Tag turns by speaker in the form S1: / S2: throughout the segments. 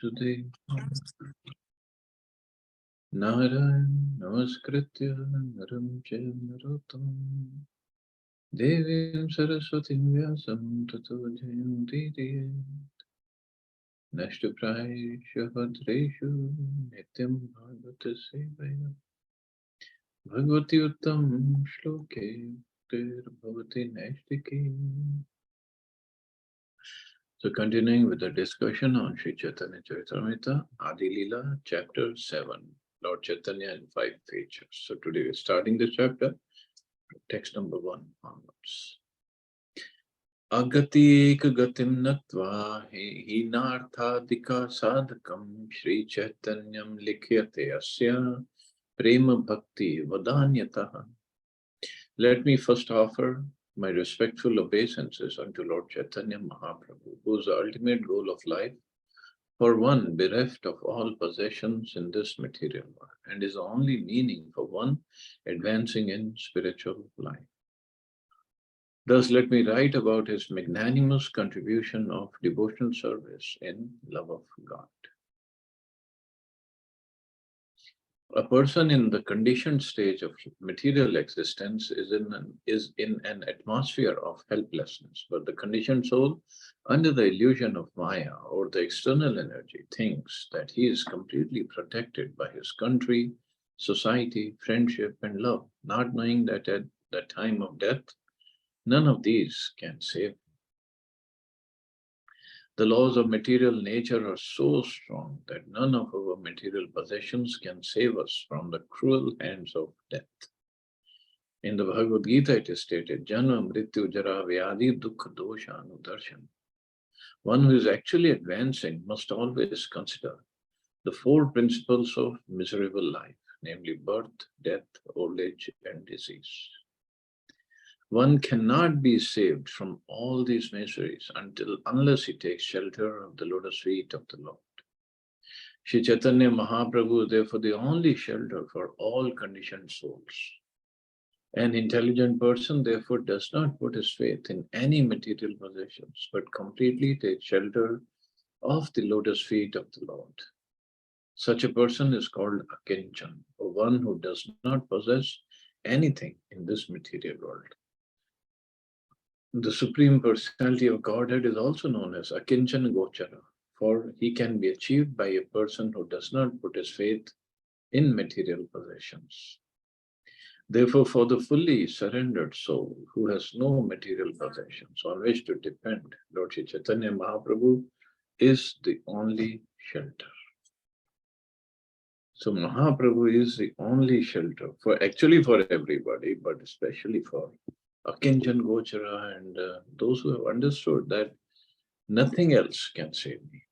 S1: Today, Narayan Namaskritya Naram Chaiva Narottam Devim Saraswatim Vyasam Tato Jayanti Nashtaprayeshu Bhadreshu Nityam Bhagavata Sevaya Bhagavati Uttam Shloke Tir Bhavati Nashtiki. So continuing with the discussion on Sri Chaitanya Charitamrita, Adi Lila, chapter 7, Lord Chaitanya and 5 features. So today we're starting this chapter, text number 1 onwards. Agati gatim natva hinarthadika sadhakam Sri Chaitanyam likhyate asya prema bhakti vadanyataha. Let me first offer my respectful obeisances unto Lord Chaitanya Mahaprabhu, whose ultimate goal of life for one bereft of all possessions in this material world, and is only meaning for one advancing in spiritual life. Thus, let me write about his magnanimous contribution of devotional service in love of God. A person in the conditioned stage of material existence is in an atmosphere of helplessness, but the conditioned soul, under the illusion of Maya or the external energy, thinks that he is completely protected by his country, society, friendship, and love, not knowing that at the time of death, none of these can save him. The laws of material nature are so strong that none of our material possessions can save us from the cruel hands of death. In the Bhagavad Gita, it is stated, Janma Mrityu Jara Vyadi Dukkha Dosha Anudarshan. One who is actually advancing must always consider the 4 principles of miserable life, namely birth, death, old age, and disease. One cannot be saved from all these miseries unless he takes shelter of the lotus feet of the Lord. Sri Chaitanya Mahaprabhu is therefore the only shelter for all conditioned souls. An intelligent person therefore does not put his faith in any material possessions, but completely takes shelter of the lotus feet of the Lord. Such a person is called Akinchan, or one who does not possess anything in this material world. The Supreme Personality of Godhead is also known as Akinchan Gochara, for he can be achieved by a person who does not put his faith in material possessions. Therefore, for the fully surrendered soul who has no material possessions on which to depend, Lord Sri Chaitanya Mahaprabhu is the only shelter. So Mahaprabhu is the only shelter for everybody, but especially for Akinchan Gochara and those who have understood that nothing else can save me.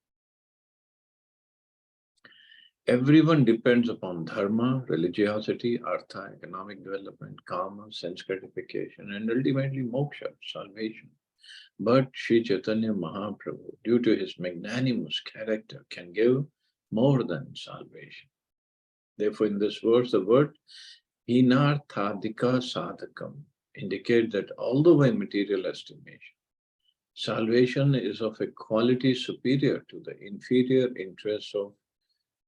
S1: Everyone depends upon dharma, religiosity, artha, economic development, karma, sense gratification, and ultimately moksha, salvation. But Sri Chaitanya Mahaprabhu, due to his magnanimous character, can give more than salvation. Therefore, in this verse, the word hinarthadika sadhakam indicate that although by material estimation, salvation is of a quality superior to the inferior interests of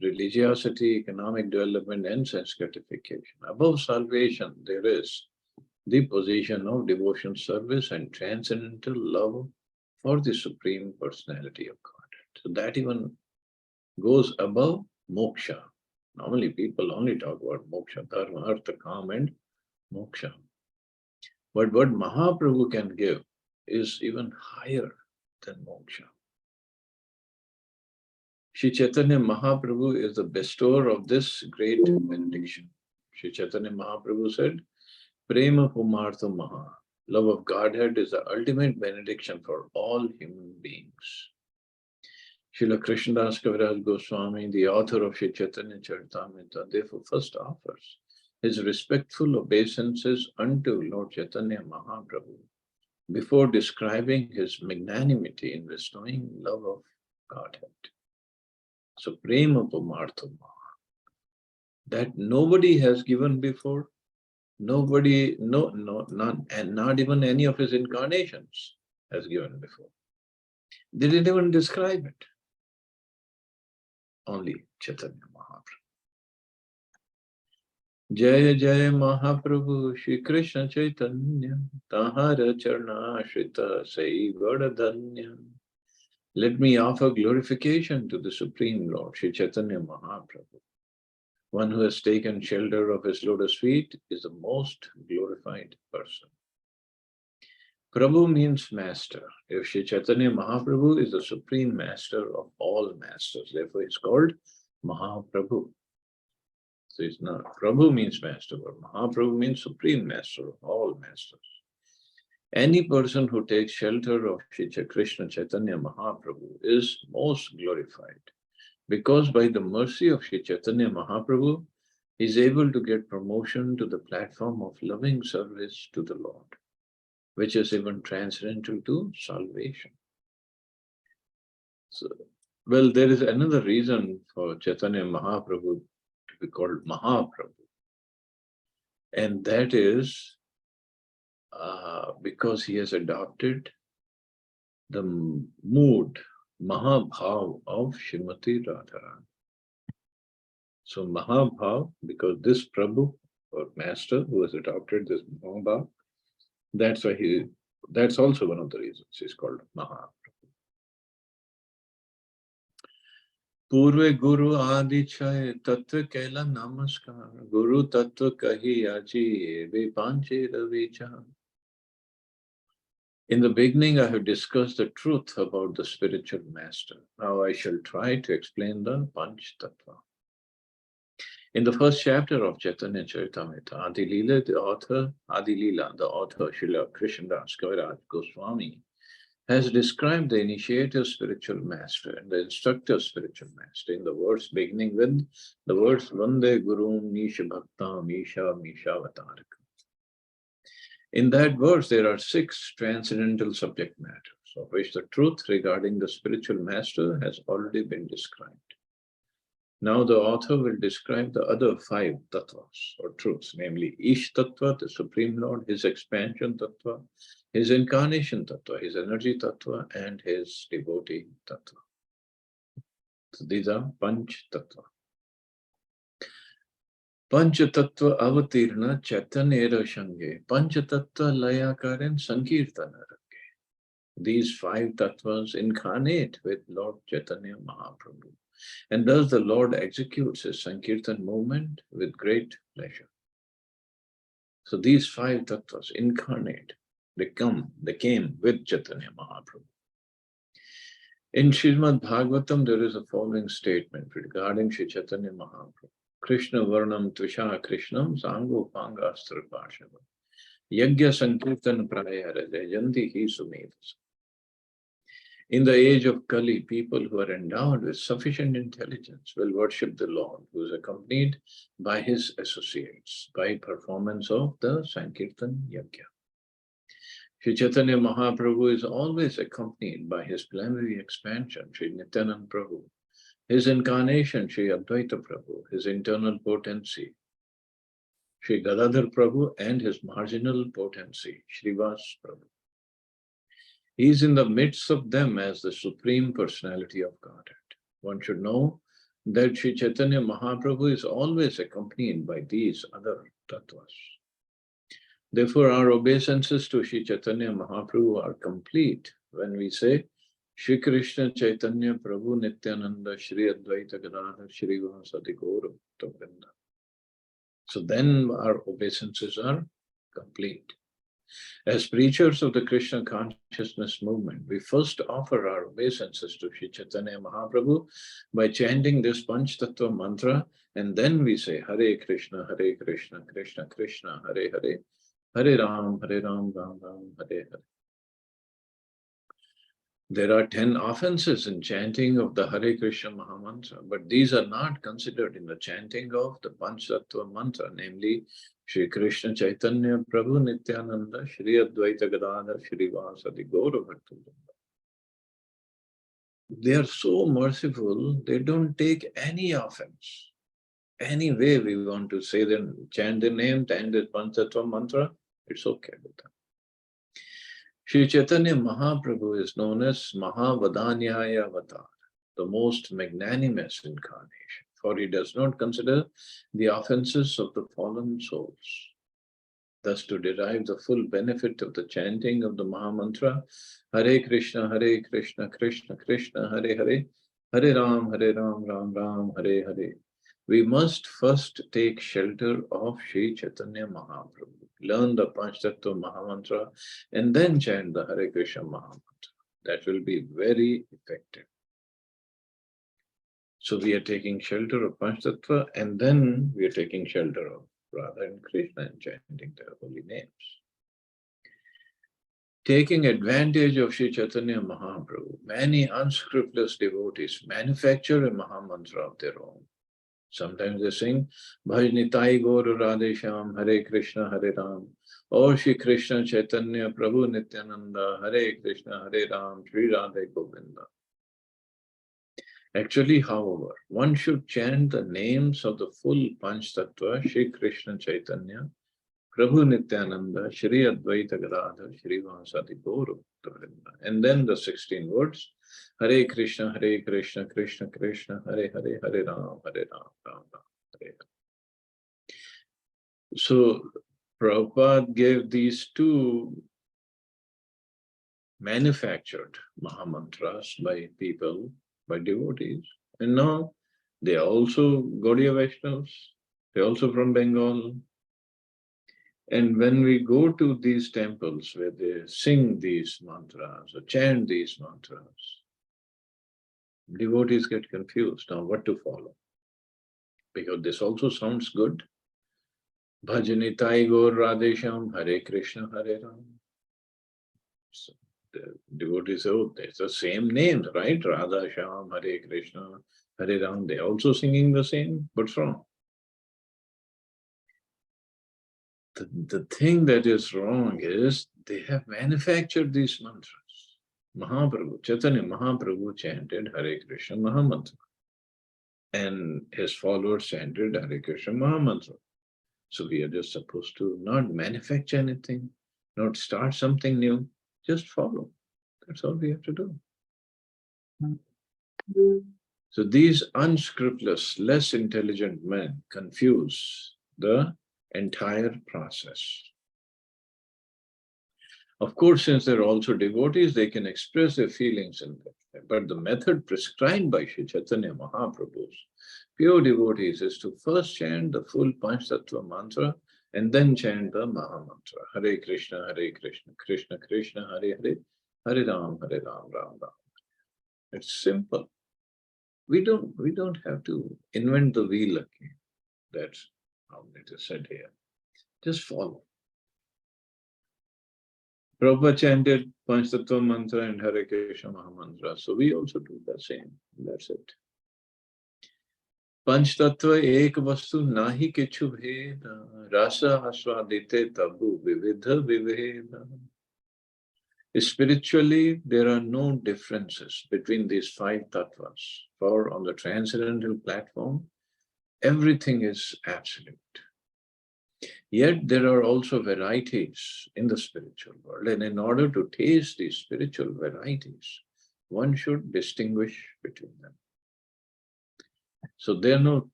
S1: religiosity, economic development, and sense gratification. Above salvation, there is the position of devotion, service, and transcendental love for the Supreme Personality of Godhead. So that even goes above moksha. Normally, people only talk about moksha, dharma, artha, kama, and moksha. But what Mahaprabhu can give is even higher than moksha. Sri Chaitanya Mahaprabhu is the bestower of this great benediction. Sri Chaitanya Mahaprabhu said, Prema Pumartha Maha. Love of Godhead is the ultimate benediction for all human beings. Srila Krishnadas Kaviraj Goswami, the author of Sri Chaitanya Charitamrita, therefore first offers his respectful obeisances unto Lord Chaitanya Mahaprabhu before describing his magnanimity in bestowing love of Godhead. So, Prema Pumartha Maha, that nobody has given before, nobody, none, and not even any of his incarnations has given before. They didn't even describe it. only Chaitanya Mahaprabhu. Jaya Jaya Mahaprabhu Shri Krishna Chaitanya Tahara Charna Shrita Sai Vadadanya. Let me offer glorification to the Supreme Lord, Shri Chaitanya Mahaprabhu. One who has taken shelter of his lotus feet is the most glorified person. Prabhu means master. If Shri Chaitanya Mahaprabhu is the supreme master of all masters, therefore he's called Mahaprabhu. So it's not, Prabhu means master, but Mahaprabhu means supreme master of all masters. Any person who takes shelter of Shri Krishna Chaitanya Mahaprabhu is most glorified, because by the mercy of Shri Chaitanya Mahaprabhu, he is able to get promotion to the platform of loving service to the Lord, which is even transcendental to salvation. So, well, there is another reason for Chaitanya Mahaprabhu to be called Mahaprabhu, and that is because he has adopted the mood, Mahabhav of Srimati Radharani. So Mahabhav, because this Prabhu or master who has adopted this Mahabhav, that's why that's also one of the reasons he's called Mahaprabhu. Purve Guru Adi Chai Tattva Kaila Namaskar Guru Tattva Kahi Aji Ve Panche Ravicha. In the beginning, I have discussed the truth about the spiritual master. Now I shall try to explain the Panch Tattva. In the first chapter of Chaitanya Charitamrita, Adi Lila, the author, Srila Krishnadas Kaviraj Goswami, has described the initiator spiritual master and the instructor spiritual master in the verse beginning with the words Vande Guru Nisha Bhakta Misha Misha Vataraka. In that verse, there are 6 transcendental subject matters, of which the truth regarding the spiritual master has already been described. Now the author will describe the other 5 tattvas or truths, namely Ish Tattva, the Supreme Lord, his expansion tattva, his incarnation tattva, his energy tattva, and his devotee tattva. So these are Panch Tattva. Panch Tattva Avatirna Chaitanyera Shange, Panch Tattva Layakaren Sankirtana Range. These 5 tattvas incarnate with Lord Chaitanya Mahaprabhu. And thus the Lord executes his Sankirtan movement with great pleasure. So these 5 tattvas incarnate, they came with Chaitanya Mahaprabhu. In Srimad Bhagavatam, there is a following statement regarding Sri Chaitanya Mahaprabhu. Krishna Varnam Tvisha Krishnam Sango Pangastra Pashava Yagya Sankirtan Prayara Jayanti Hi Sumedhasa. In the age of Kali, people who are endowed with sufficient intelligence will worship the Lord, who is accompanied by his associates by performance of the Sankirtan Yagya. Sri Chaitanya Mahaprabhu is always accompanied by his plenary expansion, Sri Nityananda Prabhu, his incarnation, Sri Advaita Prabhu, his internal potency, Sri Gadadhar Prabhu, and his marginal potency, Srivas Prabhu. He is in the midst of them as the Supreme Personality of Godhead. One should know that Sri Chaitanya Mahaprabhu is always accompanied by these other tattvas. Therefore, our obeisances to Sri Chaitanya Mahaprabhu are complete when we say, Shri Krishna Chaitanya Prabhu Nityananda Shri Advaita Gadadhar Shri Vasadi Gaura Bhakta. So then our obeisances are complete. As preachers of the Krishna consciousness movement, we first offer our obeisances to Shri Chaitanya Mahaprabhu by chanting this Panch Tattva mantra, and then we say Hare Krishna, Krishna Krishna, Hare Hare, Hare Ram, Ram Ram, Hare Hare. There are 10 offenses in chanting of the Hare Krishna Mahamantra, but these are not considered in the chanting of the Panchatattva mantra, namely Shri Krishna Chaitanya Prabhu Nityananda Shri Advaita Gadadhar Shri Vasadi Gaura Bhakta. They are so merciful, they don't take any offense. Any way we want to say them, chant their name, chant the Panchatattva mantra, it's okay with them. Shri Chaitanya Mahaprabhu is known as Mahavadanyaya Avatar, the most magnanimous incarnation, for he does not consider the offenses of the fallen souls. Thus, to derive the full benefit of the chanting of the Mahamantra, Hare Krishna, Krishna Krishna, Hare Hare, Hare Ram, Ram Ram, Hare Hare, we must first take shelter of Sri Chaitanya Mahaprabhu, learn the Panchtattva Mahamantra, and then chant the Hare Krishna Mahamantra. That will be very effective. So we are taking shelter of Panchtattva, and then we are taking shelter of Radha and Krishna and chanting their holy names. Taking advantage of Sri Chaitanya Mahaprabhu, many unscrupulous devotees manufacture a Mahamantra of their own. Sometimes they sing, Bhaj Nitai Gaur Radhe Shyam, Hare Krishna, Hare Ram, or Shri Krishna Chaitanya Prabhu Nityananda, Hare Krishna, Hare Ram, Shri Radhe Govinda. Actually, however, one should chant the names of the full Panchtattva, Shri Krishna Chaitanya, Prabhu Nityananda, Shri Advaita Gadadhar, Shri Vasadi Gauru, and then the 16 words, Hare Krishna, Krishna Krishna, Hare Hare, Hare Ram, Ram Ram, Hare Hare. So, Prabhupada gave these two manufactured Mahamantras by people, by devotees, and now they are also Gaudiya Vaishnavas, they are also from Bengal. And when we go to these temples where they sing these mantras or chant these mantras, devotees get confused now what to follow. Because this also sounds good. Bhajanitai Gaur Radhesham, Hare Krishna, Hare Ram. So the devotees say, oh, there's the same names, right? Radha Sham, Hare Krishna, Hare Ram. They're also singing the same. What's wrong? The thing that is wrong is they have manufactured these mantras. Mahaprabhu, Chaitanya Mahaprabhu chanted Hare Krishna Mahamantra. And his followers chanted Hare Krishna Mahamantra. So we are just supposed to not manufacture anything, not start something new, just follow. That's all we have to do. So these unscrupulous, less intelligent men confuse the entire process. Of course, since they're also devotees, they can express their feelings in that. But the method prescribed by Sri Chaitanya Mahaprabhu's pure devotees is to first chant the full Panchtattva mantra and then chant the Mahamantra. Hare Krishna, Krishna Krishna, Hare Hare, Hare Ram, Ram Ram. It's simple. We don't have to invent the wheel again. That's how it is said here. Just follow. Prabhupada chanted Panchtattva mantra and Hare Krishna Mahamantra. So we also do the same. That's it. Panchtattva ek vastu nahi kichu bheda, rasa aswadite tabu vividha viveda. Spiritually, there are no differences between these five tattvas. For on the transcendental platform, everything is absolute. Yet there are also varieties in the spiritual world, and in order to taste these spiritual varieties, one should distinguish between them. So there are no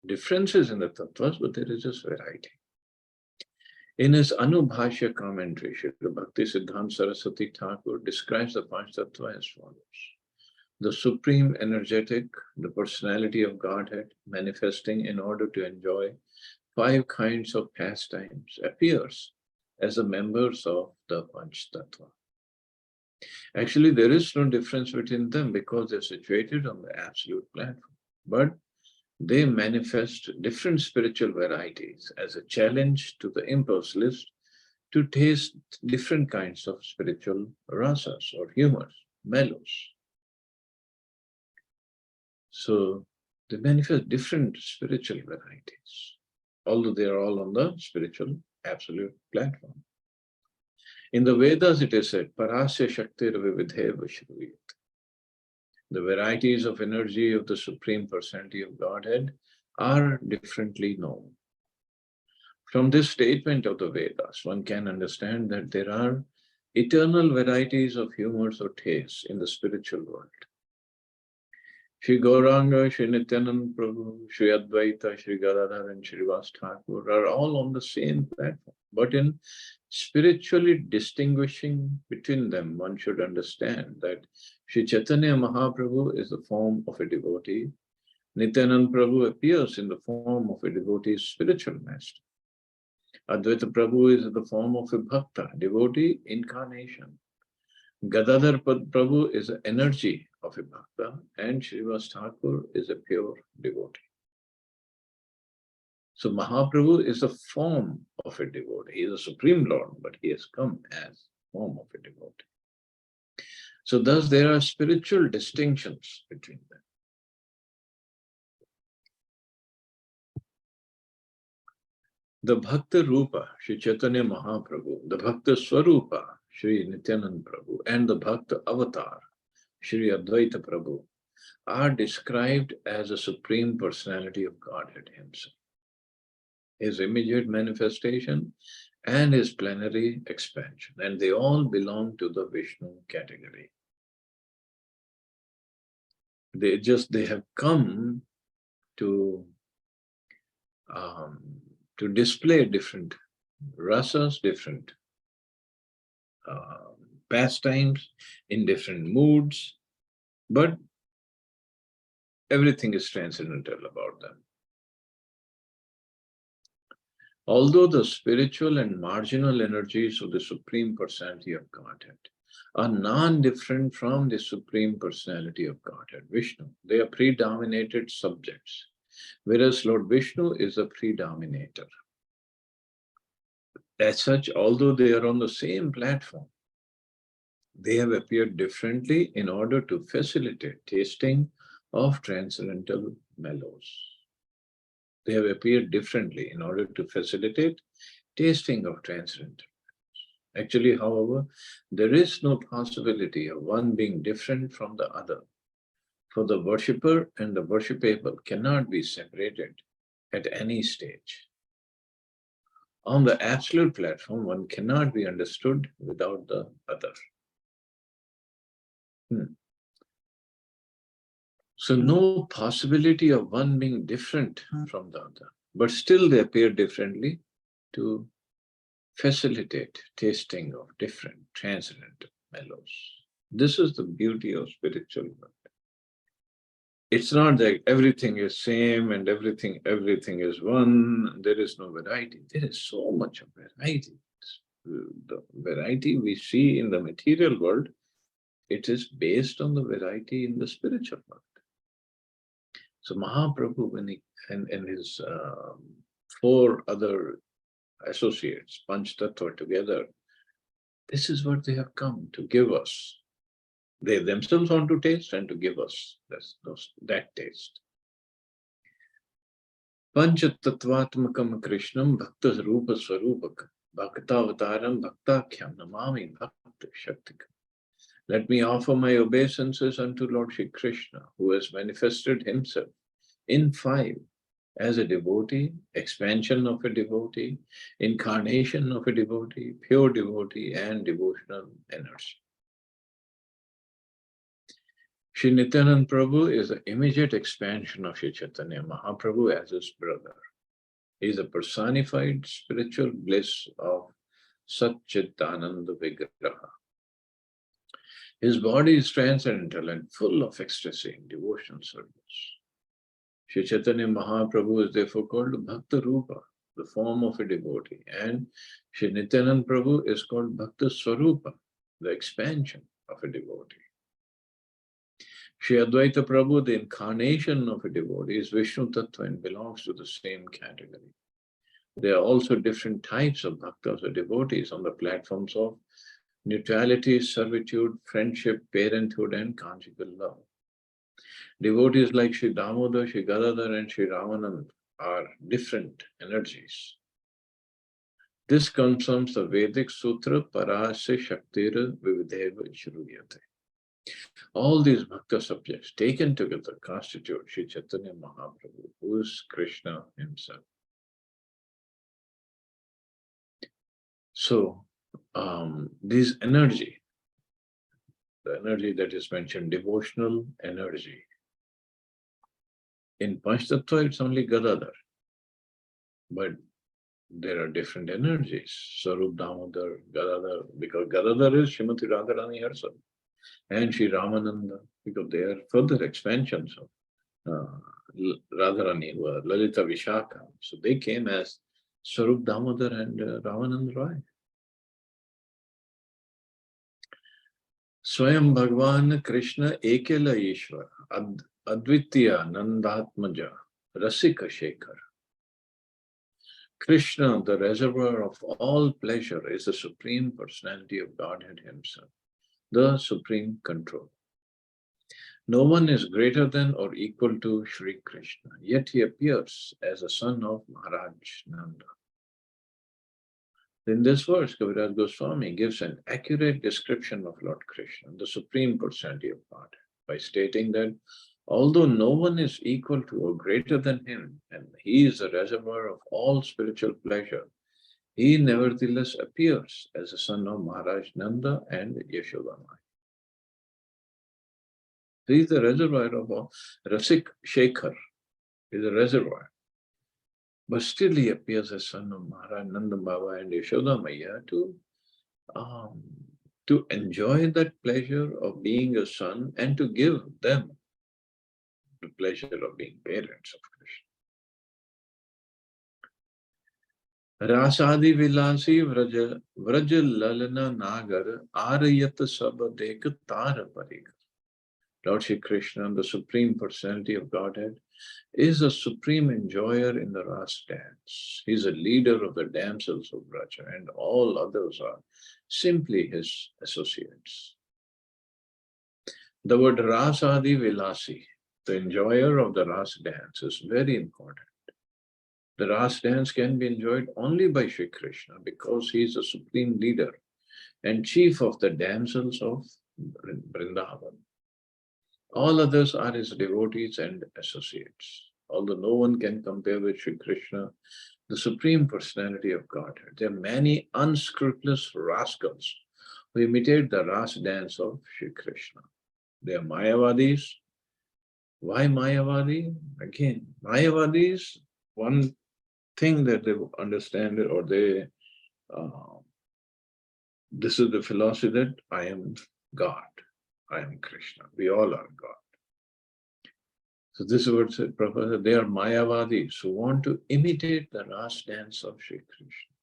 S1: differences in the tattvas, but there is just variety. In his Anubhashya commentary, Srila Bhakti Siddhanta Saraswati Thakur describes the Panchtattva as follows. The supreme energetic, the personality of Godhead manifesting in order to enjoy five kinds of pastimes appears as the members of the Panchtattva. Actually, there is no difference between them because they're situated on the absolute platform. But they manifest different spiritual varieties as a challenge to the impulse list to taste different kinds of spiritual rasas or humors, mellows. So they manifest different spiritual varieties, although they are all on the spiritual absolute platform. In the Vedas, it is said, Parasya Shaktir Vividheva Shruyat. The varieties of energy of the Supreme Personality of Godhead are differently known. From this statement of the Vedas, one can understand that there are eternal varieties of humors or tastes in the spiritual world. Shri Gauranga, Shri Nityanand Prabhu, Shri Advaita, Shri Gadadhar and Shri Vas Thakur are all on the same platform. But in spiritually distinguishing between them, one should understand that Shri Chaitanya Mahaprabhu is the form of a devotee. Nityanand Prabhu appears in the form of a devotee's spiritual master. Advaita Prabhu is the form of a bhakta, devotee incarnation. Gadadhar Prabhu is the energy of a bhakta, and Srivas Thakur is a pure devotee. So Mahaprabhu is the form of a devotee. He is a Supreme Lord, but he has come as form of a devotee. So thus there are spiritual distinctions between them. The Bhakta Rupa, Sri Chaitanya Mahaprabhu, the Bhakta Swarupa, Sri Nityanand Prabhu, and the Bhakta Avatar, Sri Advaita Prabhu, are described as a Supreme Personality of Godhead Himself, His immediate manifestation and His plenary expansion, and they all belong to the Vishnu category. They have come to display different rasas, different pastimes in different moods, but everything is transcendental about them. Although the spiritual and marginal energies of the Supreme Personality of Godhead are non-different from the Supreme Personality of Godhead, Vishnu, they are predominated subjects, whereas Lord Vishnu is a predominator. As such, although they are on the same platform, they have appeared differently in order to facilitate tasting of transcendental mellows. They have appeared differently in order to facilitate tasting of transcendental. Actually, however, there is no possibility of one being different from the other. For the worshipper and the worshipable cannot be separated at any stage. On the absolute platform, one cannot be understood without the other. So no possibility of one being different from the other, but still they appear differently to facilitate tasting of different transcendental mellows. This is the beauty of spiritual work. It's not that everything is same and everything is one. There is no variety. There is so much of variety. The variety we see in the material world, it is based on the variety in the spiritual world. So Mahaprabhu, when he and his four other associates, Panch Tattva together, this is what they have come to give us. They themselves want to taste and to give us that taste. Pancha Tattvatmakam Krishnam Bhakta Rupa Swarupakam Bhaktavataram Bhaktakhyam Namami Bhakta Shaktikam. Let me offer my obeisances unto Lord Shri Krishna, who has manifested himself in five as a devotee, expansion of a devotee, incarnation of a devotee, pure devotee, and devotional energy. Shri Nityanand Prabhu is the immediate expansion of Shri Chaitanya Mahaprabhu as his brother. He is a personified spiritual bliss of Satchitananda Vigraha. His body is transcendental and full of ecstasy in devotional service. Shri Chaitanya Mahaprabhu is therefore called Bhakta Rupa, the form of a devotee, and Shri Nityanand Prabhu is called Bhakta Swarupa, the expansion of a devotee. Shri Advaita Prabhu, the incarnation of a devotee, is Vishnu Tattva and belongs to the same category. There are also different types of bhaktas or devotees on the platforms of neutrality, servitude, friendship, parenthood, and conjugal love. Devotees like Sri Damodar, Sri Gadadhar, and Sri Ramanand are different energies. This confirms the Vedic Sutra Parasya Shaktira Vivideva Shruyate. All these bhakta subjects taken together constitute Sri Chaitanya Mahaprabhu, who is Krishna himself. So, this energy, the energy that is mentioned, devotional energy, In Panchtattva, it's only Gadadhar, but there are different energies. Sarup Damodar, Gadadhar, because Gadadhar is Srimati Radharani herself, and Sri Ramananda, because they are further expansions of Radharani, who are Lalita Vishaka. So they came as Sarup Damodar and Ramanand Roy. Swayam Bhagwan Krishna Ekela Ishwar, Advitiya Nandatmaja, Rasika Shekhar. Krishna, the reservoir of all pleasure, is the Supreme Personality of Godhead Himself, the Supreme Control. No one is greater than or equal to Sri Krishna, yet he appears as a son of Maharaj Nanda. In this verse, Kaviraj Goswami gives an accurate description of Lord Krishna, the Supreme Personality of Godhead, by stating that although no one is equal to or greater than him, and he is the reservoir of all spiritual pleasure, he nevertheless appears as a son of Maharaj Nanda and Yashoda Maya. He is the reservoir of all. Rasik Shekhar is a reservoir. But still he appears as son of Maharaj Nanda Baba and Yashoda Maya to enjoy that pleasure of being a son and to give them the pleasure of being parents of Krishna. Rasadi Vilasi Vraj Lalana Nagar Arayat Sabadek Tara Pariga. Lord Shri Krishna, the Supreme Personality of Godhead, is a supreme enjoyer in the Ras dance. He is a leader of the damsels of Braja, and all others are simply his associates. The word Rasadi Vilasi, the enjoyer of the Ras dance, is very important. The Ras dance can be enjoyed only by Shri Krishna because he is the supreme leader and chief of the damsels of Vrindavan. All others are his devotees and associates. Although no one can compare with Shri Krishna, the Supreme Personality of Godhead, there are many unscrupulous rascals who imitate the Ras dance of Shri Krishna. They are Mayavadis. Why Mayavadi? Again, Mayavadis, one thing that they understand or this is the philosophy that I am God. I am Krishna. We all are God. So this is what said Prabhupada, they are Mayavadis who want to imitate the Ras dance of Shri Krishna.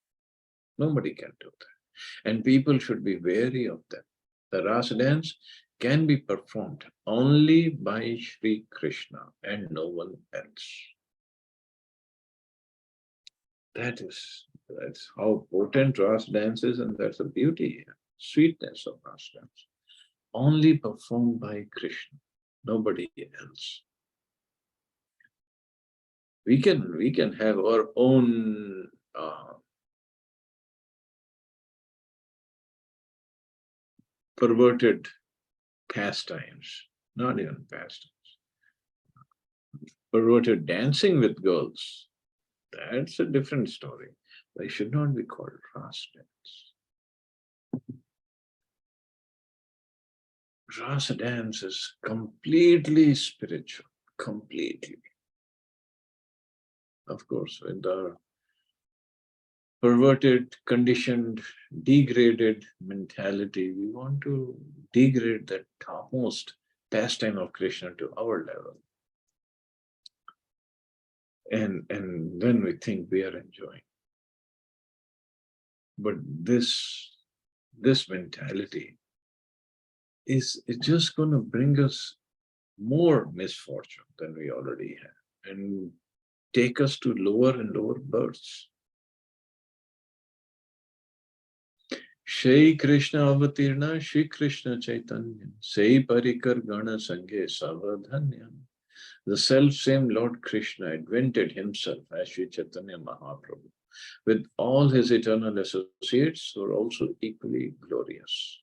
S1: Nobody can do that. And people should be wary of them. The Ras dance can be performed only by Shri Krishna and no one else. That's how potent Ras dance is, and that's the beauty, sweetness of Ras dance. Only performed by Krishna, nobody else. We can have our own perverted pastimes, not even pastimes. Perverted dancing with girls, that's a different story. They should not be called Ras dance. Ras dance is completely spiritual, completely. Of course, with the perverted, conditioned, degraded mentality, we want to degrade that topmost pastime of Krishna to our level. And then we think we are enjoying. But this mentality is just going to bring us more misfortune than we already have and take us to lower and lower births. Shri Krishna Avatirna, Shri Krishna Chaitanya, Sei Parikar Gana Sanghe Savadhanyam. The self-same Lord Krishna invented himself as Shri Chaitanya Mahaprabhu, with all his eternal associates who are also equally glorious.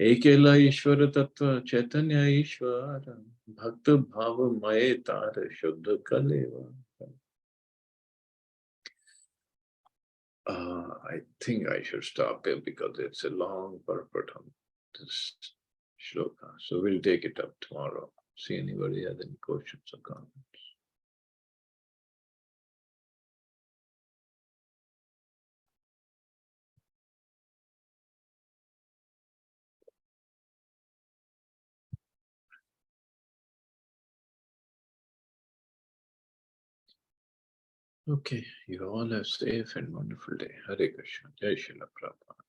S1: Ekela Ishvara Tattva Chaitanya Ishvara Bhakta Bhava Maye Tara Shuddha Kaleva. I think I should stop here because it's a long purport on this shloka. So we'll take it up tomorrow. See anybody has any questions or comments. Okay, you all have safe and wonderful day. Hare Krishna. Jai Srila Prabhupada.